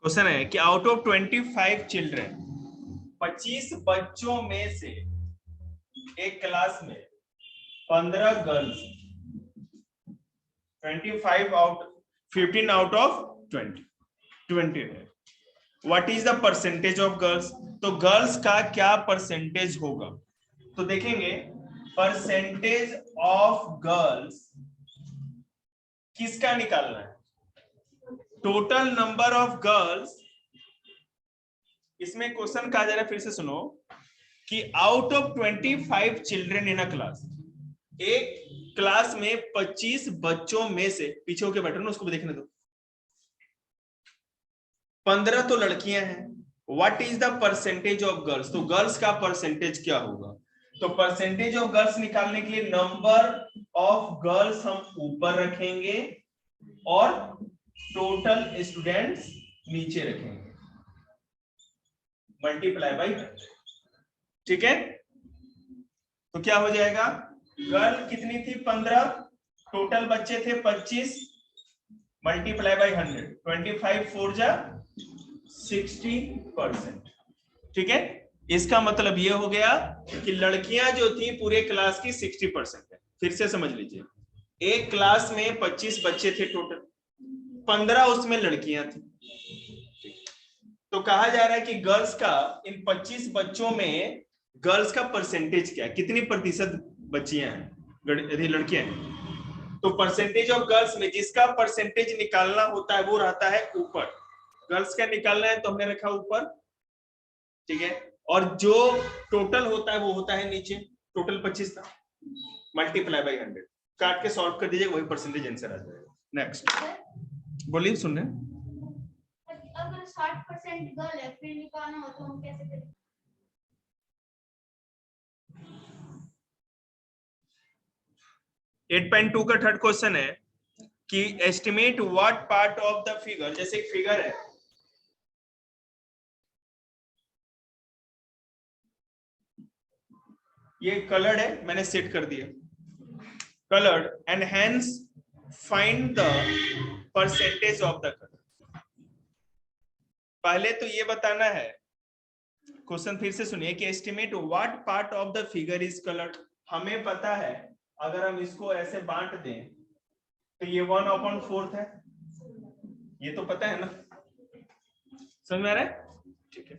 Question है कि out of 25 children, 25 बच्चों में से एक क्लास में 15 गर्ल्स, 15 आउट ऑफ 20 है। What is the percentage of girls? तो गर्ल्स का क्या परसेंटेज होगा? तो देखेंगे परसेंटेज ऑफ गर्ल्स किसका निकालना है? Total number of girls. इसमें क्वेश्चन कहा जा रहा है, फिर से सुनो, कि out of 25 children in a class, एक क्लास में 25 बच्चों में से, पीछे होके बैठो ना, उसको भी देखने दो, 15 तो लड़कियां हैं। What is the percentage of girls? तो गर्ल्स का परसेंटेज क्या होगा? तो परसेंटेज ऑफ गर्ल्स निकालने के लिए नंबर ऑफ गर्ल्स हम ऊपर रखेंगे और टोटल स्टूडेंट्स नीचे रखेंगे, मल्टीप्लाई बाई 100। ठीक है, तो क्या हो जाएगा? गर्ल कितनी थी? 15, टोटल बच्चे थे 25, मल्टीप्लाई बाई 100, 25 4 जा 60%। ठीक है, इसका मतलब ये हो गया कि लड़कियां जो थी पूरे क्लास की 60% है। फिर से समझ लीजिए, एक क्लास में 25 बच्चे थे टोटल, 15 उसमें लड़कियां थी। तो कहा जा रहा है कि गर्ल्स का, इन 25 बच्चों में गर्ल्स का परसेंटेज क्या है, कितनी प्रतिशत बच्चियां हैं, यदि लड़कियां हैं। तो परसेंटेज ऑफ गर्ल्स में जिसका परसेंटेज निकालना होता है वो रहता है ऊपर। गर्ल्स का निकालना है तो हमने रखा ऊपर, ठीक है, और जो टोटल होता है वो होता है नीचे। टोटल 25 था, मल्टीप्लाई बाई 100, काट के सॉल्व कर दीजिए, वही परसेंटेज आंसर आ जाएगा। नेक्स्ट बोलिए, सुन रहे हैं? अगर 60% गर्ल है फिर निकालना हो तो हम कैसे करें? एट 8.2 का थर्ड क्वेश्चन है कि estimate what part of the figure, जैसे एक फिगर है, ये कलर्ड है, मैंने सेट कर दिया coloured, and hence find the percentage of the colour. पहले तो ये बताना है, क्वेश्चन फिर से सुनिए, कि estimate what part of the figure is coloured. हमें पता है अगर हम इसको ऐसे बांट दें तो ये 1/4 है, ये तो पता है ना, समझ में आ रहा है? ठीक है,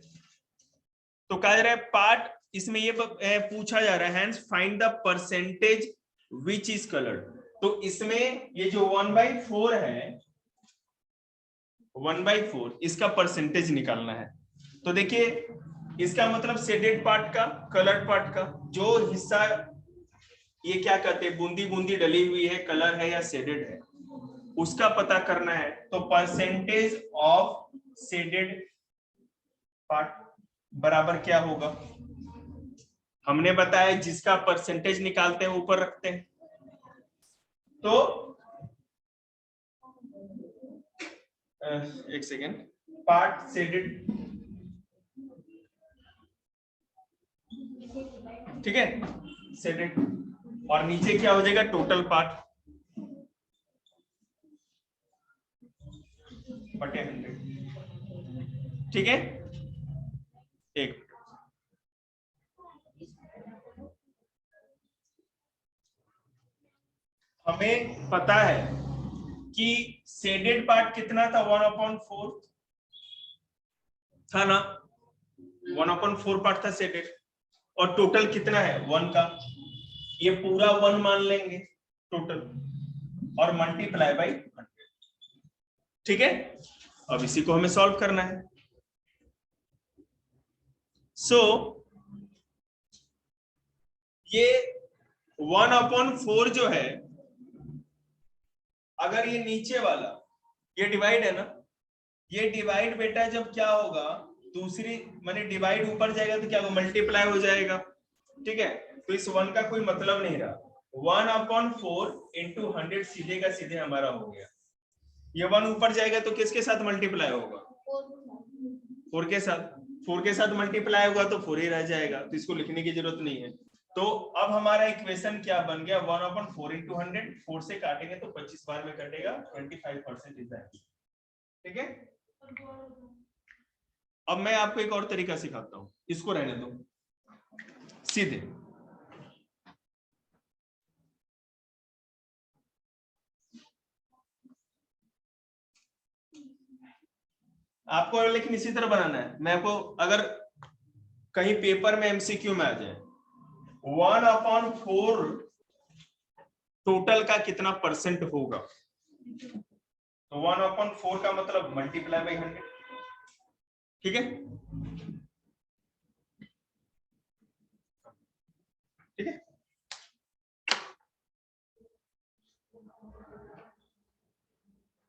तो कहा जा रहा है पार्ट, इसमें ये पूछा जा रहा है hence find the percentage which is coloured. तो इसमें ये जो 1/4 है, 1/4 इसका परसेंटेज निकालना है। तो देखिए, इसका मतलब शेडेड पार्ट का, कलर्ड पार्ट का जो हिस्सा, ये क्या कहते हैं, बूंदी बूंदी डली हुई है, कलर है या शेडेड है, उसका पता करना है। तो परसेंटेज ऑफ शेडेड पार्ट बराबर क्या होगा? हमने बताया जिसका परसेंटेज निकालते हैं ऊपर रखते हैं। तो एक सेकेंड, पार्ट शेडेड, ठीक है, शेडेड, और नीचे क्या हो जाएगा? टोटल पार्ट बटे 100। ठीक है, एक हमें पता है कि शेडेड पार्ट कितना था? 1/4 था ना, 1/4 पार्ट था शेडेड, और टोटल कितना है? 1 का, ये पूरा 1 मान लेंगे टोटल, और मल्टीप्लाई बाई 100। ठीक है, अब इसी को हमें सॉल्व करना है। सो ये 1/4 जो है, अगर ये नीचे वाला, ये डिवाइड है ना, ये डिवाइड बेटा जब क्या होगा, दूसरी माने डिवाइड ऊपर जाएगा तो क्या होगा? मल्टीप्लाई हो जाएगा। ठीक है, तो इस 1 का कोई मतलब नहीं रहा। 1/4 × 100 सीधे का सीधे हमारा हो गया। ये 1 ऊपर जाएगा तो किसके साथ मल्टीप्लाई होगा? 4 के साथ मल्टीप्लाई होगा तो 4 ही रह जाएगा, तो इसको लिखने की जरूरत नहीं है। तो अब हमारा इक्वेशन क्या बन गया, 1/4 × 100, 4 से काटेंगे तो 25 बार में कटेगा, 25% इज द आंसर। ठीक है, अब मैं आपको एक और तरीका सिखाता हूं, इसको रहने दो सीधे। आपको लेकिन इसी तरह बनाना है। मैं आपको अगर कहीं पेपर में एमसीक्यू में आ जाए 1/4 टोटल का कितना परसेंट होगा, तो 1/4 का मतलब मल्टीप्लाई बाई 100। ठीक है, ठीक है।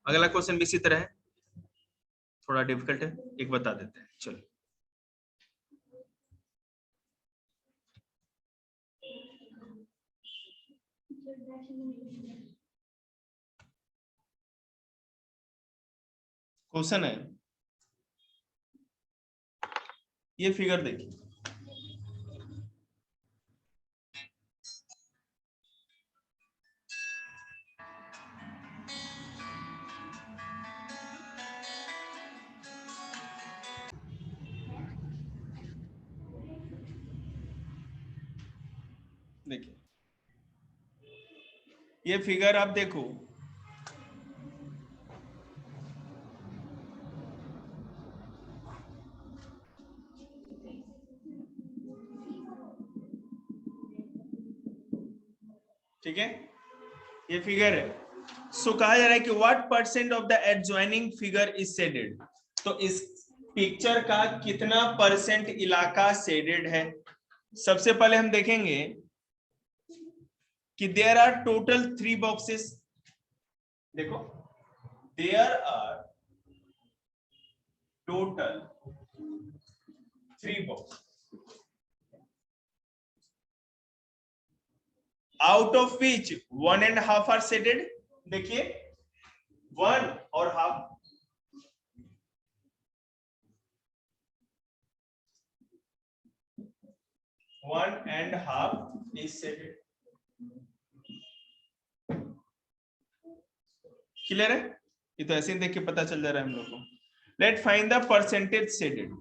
अगला क्वेश्चन भी इसी तरह है, थोड़ा डिफिकल्ट है, एक बता देते हैं। चलो, क्वेश्चन है, ये फिगर देखिए, देखिए ये फिगर आप देखो, ठीक है, ये फिगर है। सो कहा जा रहा है कि what percent of the adjoining figure is shaded, तो इस पिक्चर का कितना परसेंट इलाका शेडेड है। सबसे पहले हम देखेंगे कि देयर आर टोटल 3 बॉक्सेस। देखो, there are total 3 box, out of which 1.5 are shaded. देखिए 1 और half, one and half is shaded. Clear है, ये तो ऐसे ही देख के पता चल जा रहा है हम लोग को। Let find the percentage shaded.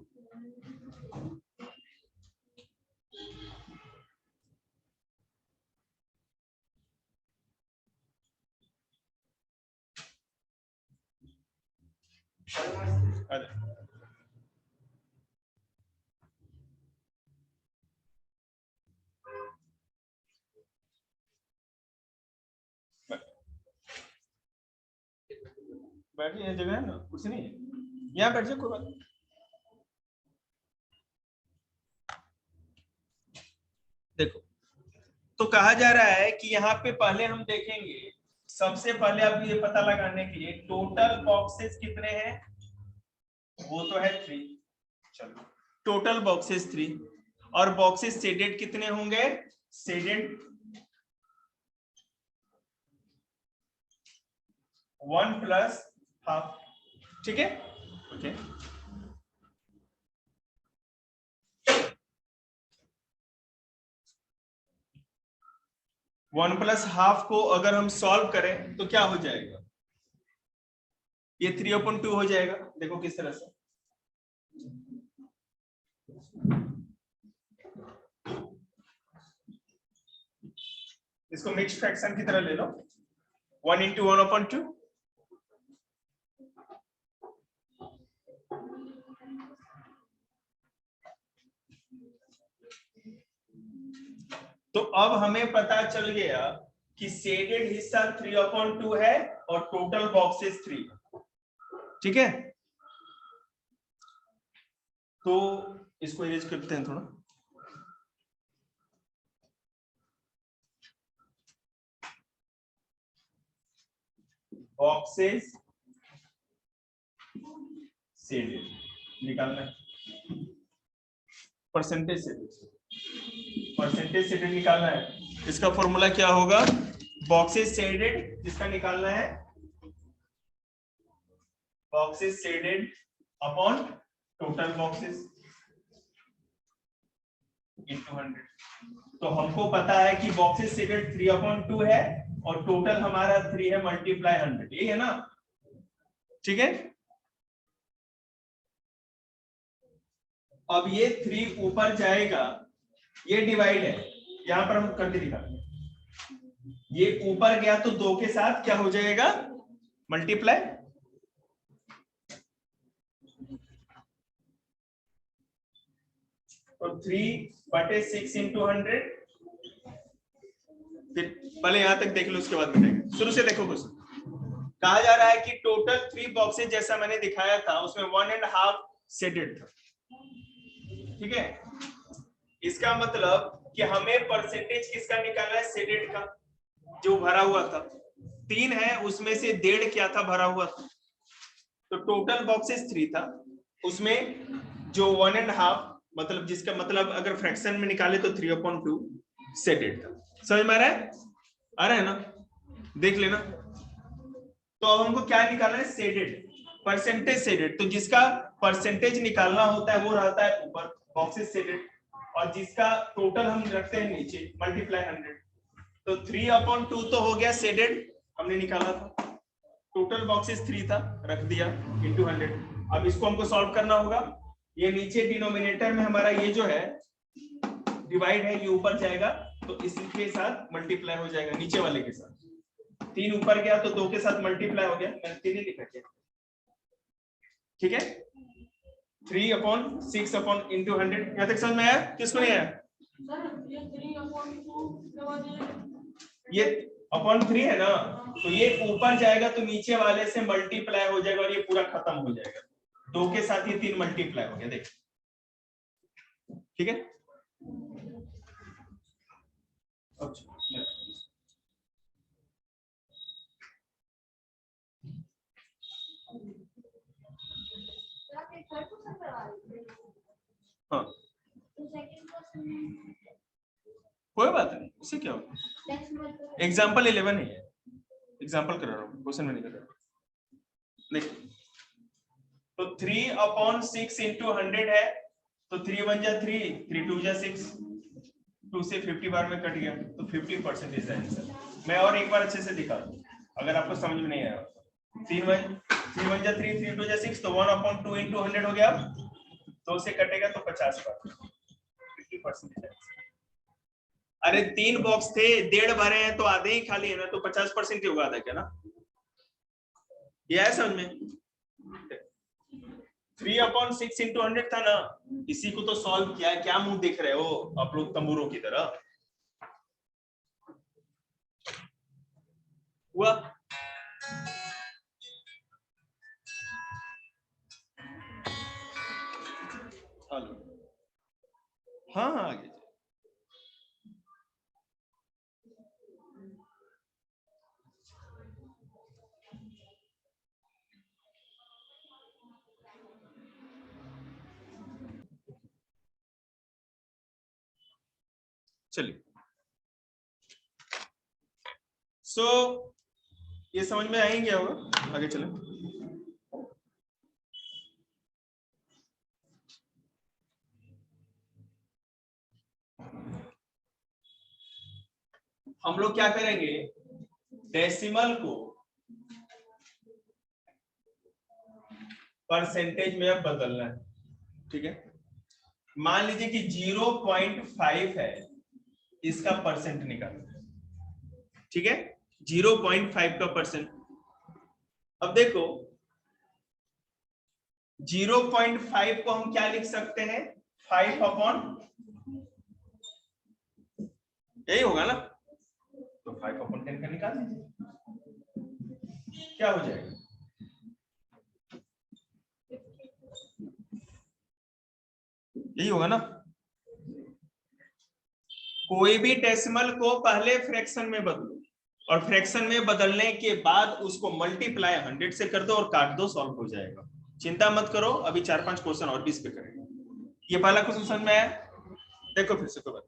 बैठिए, ये जगह है ना, कुर्सी नहीं है, यहाँ बैठ जाओ, कोई बात नहीं। देखो, तो कहा जा रहा है कि यहाँ पे पहले हम देखेंगे, सबसे पहले आप ये पता लगाने के लिए टोटल बॉक्सेस कितने हैं, वो तो है 3। चलो, टोटल बॉक्सेस 3, और बॉक्सेस शेडेड कितने होंगे, शेडेड 1 प्लस हाफ। ठीक है, ओके। वन प्लस हाफ को अगर हम सॉल्व करें तो क्या हो जाएगा, ये 3/2 हो जाएगा। देखो किस तरह से, इसको मिक्स फ्रैक्शन की तरह ले लो, 1 × 1/2। तो अब हमें पता चल गया कि शेडेड हिस्सा 3/2 है और टोटल बॉक्सेस 3। ठीक है, तो इसको इरेज करते हैं थोड़ा। बॉक्सेस शेडेड निकालना है, परसेंटेज शेडेड निकालना है। इसका फॉर्मूला क्या होगा, बॉक्सेस शेडेड जिसका निकालना है, boxes shaded upon total boxes into 100। तो हमको पता है कि बॉक्सेस सीडेड 3/2 है और टोटल हमारा 3 है मल्टीप्लाई 100, यही है ना? ठीक है, अब ये 3 ऊपर जाएगा, ये डिवाइड है, यहां पर हम करके दिखाते हैं। ये ऊपर गया तो 2 के साथ क्या हो जाएगा? मल्टीप्लाई। तो 3/6 इंटू 100। फिर पहले यहां तक देख लो, उसके बाद बताएंगे। शुरू से देखो क्वेश्चन। कहा जा रहा है कि टोटल 3 बॉक्सेस जैसा मैंने दिखाया था उसमें 1.5 सेडेड था। ठीक है, इसका मतलब कि हमें परसेंटेज किसका निकालना है? सेडेड का, जो भरा हुआ था। 3 है, उसमें से 1.5 क्या था? भरा हुआ था। तो टोटल बॉक्सेस 3 था, उसमें जो 1.5 मतलब जिसका मतलब अगर फ्रैक्शन में निकाले तो 3/2 सेडेड था। समझ में आ रहा है? आ रहा है ना? देख लेना। तो अब हमको क्या निकालना है? Shaded, percentage shaded. तो जिसका परसेंटेज निकालना होता है वो रहता है ऊपर बॉक्सेस सेडेड, और जिसका टोटल हम रखते हैं नीचे मल्टीप्लाई 100। तो 3/2 तो हो गया सेडेड, हमने निकाला था। टोटल बॉक्सेस 3 था, रख दिया इंटू 100। अब इसको हमको सॉल्व करना होगा। ये नीचे डिनोमिनेटर में हमारा ये जो है डिवाइड है, ये ऊपर जाएगा तो इसके साथ मल्टीप्लाई हो जाएगा, नीचे वाले के साथ। 3 ऊपर गया तो 2 के साथ मल्टीप्लाई हो गया, मैंने 3 ही लिखा है। ठीक है, 3/6 इंटू 100। यहां तक समझ में आया? किसको नहीं आया? ये अपॉन 3 है ना, तो ये ऊपर जाएगा तो नीचे वाले से मल्टीप्लाई हो जाएगा और ये पूरा खत्म हो जाएगा। 2 के साथ ये 3 मल्टीप्लाई हो गया, देख। ठीक है, अच्छा हाँ, कोई बात नहीं, उससे क्या होगा। एग्जाम्पल 11 है, एग्जाम्पल करा रहा हूँ, क्वेश्चन में नहीं कर रहा। देख, तो 3/6 इंटू 100 है, तो 3 1 जा 3, 3 2 जा 6, 2 से 50 बार में कट गया, तो 50% इज आंसर। मैं और एक बार अच्छे से दिखा दूं, अगर आपको समझ में नहीं आया। 3 1 जा 3, 3 2 जा 6, तो 1/2 इंटू 100 हो गया। 2 से कटेगा तो 50 बार, 50% है। अरे 3 बॉक्स थे, 1.5 भरे हैं तो आधे ही खाली है ना, तो 50% ही होगा आधा, क्या ना? ये है समझ में? 3/6 इंटू 100 था ना, इसी को तो सॉल्व किया है। क्या मुंह देख रहे हो आप लोग तंबूरों की तरह? हुआ? हेलो, हाँ हाँ आगे चलिए। सो ये समझ में आएंगे, होगा आगे चले। हम लोग क्या करेंगे, डेसिमल को परसेंटेज में अब बदलना है। ठीक है, मान लीजिए कि 0.5 है, इसका परसेंट निकालना है। ठीक है, 0.5 का परसेंट। अब देखो 0.5 को हम क्या लिख सकते हैं? 5/, यही होगा ना? तो 5/10 का निकाल दीजिए, क्या हो जाएगा? यही होगा ना? कोई भी डेसिमल को पहले फ्रैक्शन में बदलो, और फ्रैक्शन में बदलने के बाद उसको मल्टीप्लाई 100 से कर दो और काट दो, सॉल्व हो जाएगा। चिंता मत करो, अभी 4-5 क्वेश्चन और भी इस पे करेंगे। ये पहला क्वेश्चन समझ में आया? देखो फिर से, तो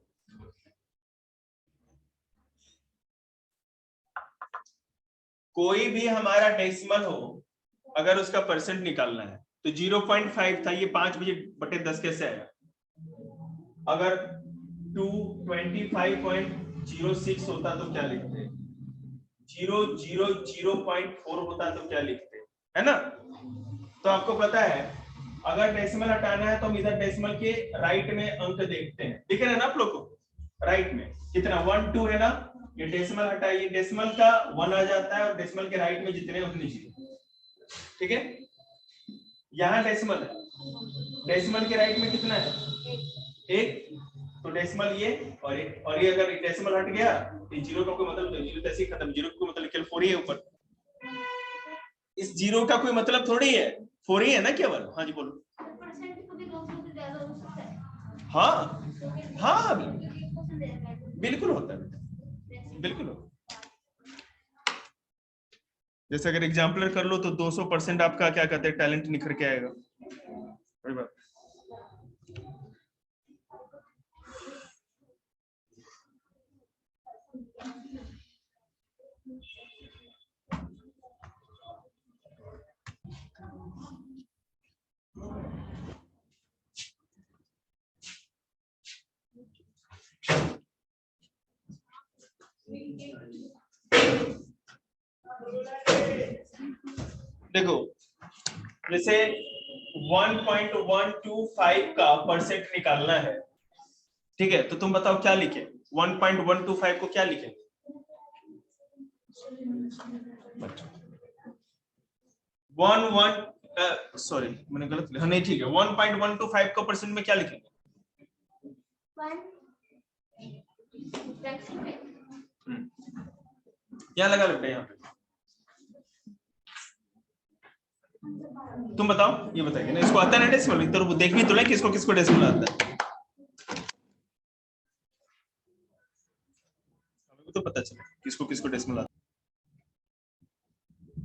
कोई भी हमारा डेसिमल हो, अगर उसका परसेंट निकालना है तो 0.5 था, ये 5/10 कैसे आया? अगर 225.06 होता तो क्या लिखते? 0.4 होता तो क्या लिखते, है ना? तो आपको पता है अगर डेसिमल हटाना है तो हम इधर डेसिमल के राइट में अंक देखते हैं, दिख रहा है ना आप लोग को? राइट में कितना 1 2 है ना, ये डेसिमल हटाइए, डेसिमल का 1 आ जाता है और डेसिमल के राइट में जितने उतने जीरो, ठीक है? यहाँ डेसिमल है, डेसिमल के राइट में कितना है? 1, तो डेसिमल ये और ये अगर डेसिमल हट गया तो जीरो का कोई मतलब नहीं, जीरो ऐसे ही खत्म, जीरो का कोई मतलब केवल 4 ही है ऊपर, इस जीरो का कोई मतलब थोड़ी है, 4 ही है ना केवल। हाँ जी बोलो। हाँ हाँ बिल्कुल होता है, बिल्कुल होता है। जैसे अगर एग्जाम्पलर कर लो तो 200% आपका क्या कहते हैं टैलेंट निखर के आएगा। वही बात। देखो जैसे 1.125 का परसेंट निकालना है, ठीक है? तो तुम बताओ क्या लिखे? 1.125 को क्या लिखे? सॉरी मैंने गलत लिखा, नहीं ठीक है, 1.125 का परसेंट में क्या लिखेंगे? क्या लगा लगता है यहाँ पे? तुम बताओ, ये बताइए ना, इसको आता है ना डेसिमल? इधर देख भी तो ले किसको किसको डेसिमल आता है, हमें तो पता चले किसको किसको डेसिमल आता है।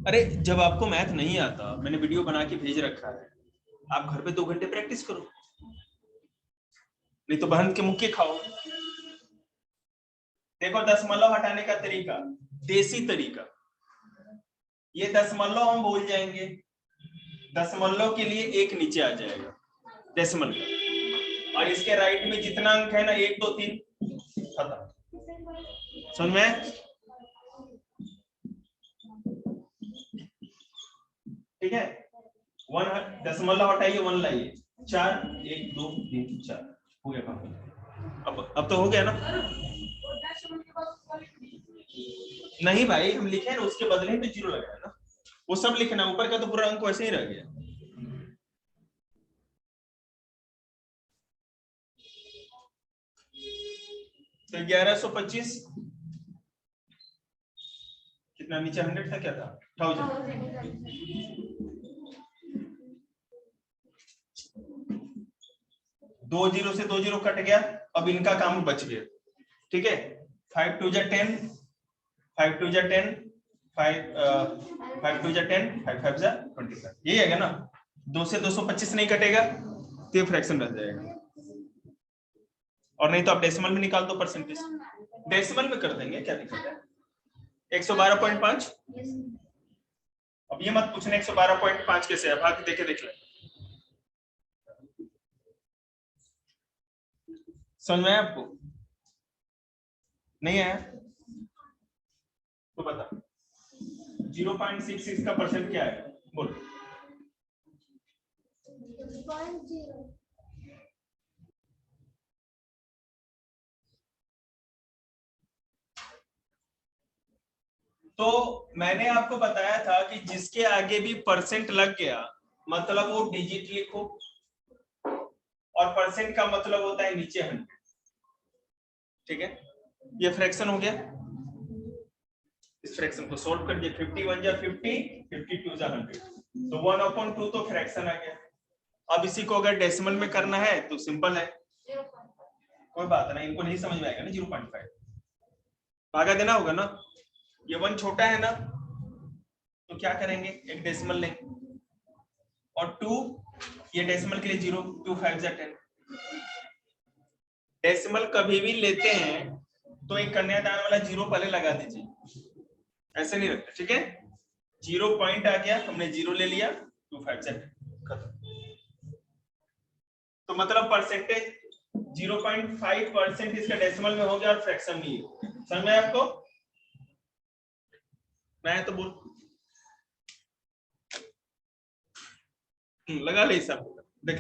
अरे जब आपको मैथ नहीं आता, मैंने वीडियो बना के भेज रखा है, आप घर पे 2 घंटे प्रैक्टिस करो, नहीं तो बहन के मुक्के खाओ। देखो दशमलव हटाने का तरीका, देसी तरीका, ये दशमलव हम भूल जाएंगे, दशमलव के लिए एक नीचे आ जाएगा डेसिमल का, और इसके राइट में जितना अंक है ना 1 2 3 खत्म। समझ में? ठीक है, 1 दशमलव हटाइए, 1 लाइए, 4 1 2 3 4 हो गया काम। अब तो हो गया ना? नहीं भाई हम लिखे ना उसके बदले तो जीरो लगाया ना, वो सब लिखना, ऊपर का तो पूरा अंक वैसे ही रह गया। तो 1125 कितना नीचे 100 था, क्या था 1000। दो जीरो से 2 जीरो कट गया, अब इनका काम बच गया, ठीक है? 5 2 10, 5 2 10, 5 2 10, 5 5 25, यही है ना? 2 से 225 नहीं कटेगा तो ये फ्रैक्शन रह जाएगा, और नहीं तो आप डेसिमल में निकाल दो परसेंटेज, डेसिमल में कर देंगे, क्या दिक्कत है? 112.5। अब ये मत पूछना 112.5 कैसे है, भाग देख ले। समझ में आया आपको? नहीं आया तो बता, 0.66 का परसेंट क्या है बोल? 0.0। तो मैंने आपको बताया था कि जिसके आगे भी परसेंट लग गया मतलब वो डिजिट लिखो, और परसेंट का मतलब होता है नीचे 100, ठीक है? ये फ्रैक्शन हो गया, इस फ्रैक्शन को सॉल्व कर दिए, 51 जा 50, 52 जा 100, तो 1/2 तो फ्रैक्शन आ गया। अब इसी को अगर डेसिमल में करना है तो सिंपल है, कोई बात नहीं, इनको नहीं समझ में आएगा ना, 0.5 भागा देना होगा ना, ये 1 छोटा है ना, तो क्या करेंगे, एक डेसिमल लेंगे, और 2 ये डेसिमल के लिए 0, 2 5 जा 10। डेसिमल कभी भी लेते हैं तो एक कन्यादान वाला 0 पहले लगा दीजिए, ऐसे नहीं रखते, ठीक है? 0 पॉइंट आ गया, हमने 0 ले लिया, 2 5 जा 10 खत्म। तो मतलब परसेंटेज 0.5% इसका डेसिमल में हो गया और फ्रैक्शन नहीं है। समझ में आपको? मैं तो बोल लगा ले सब देख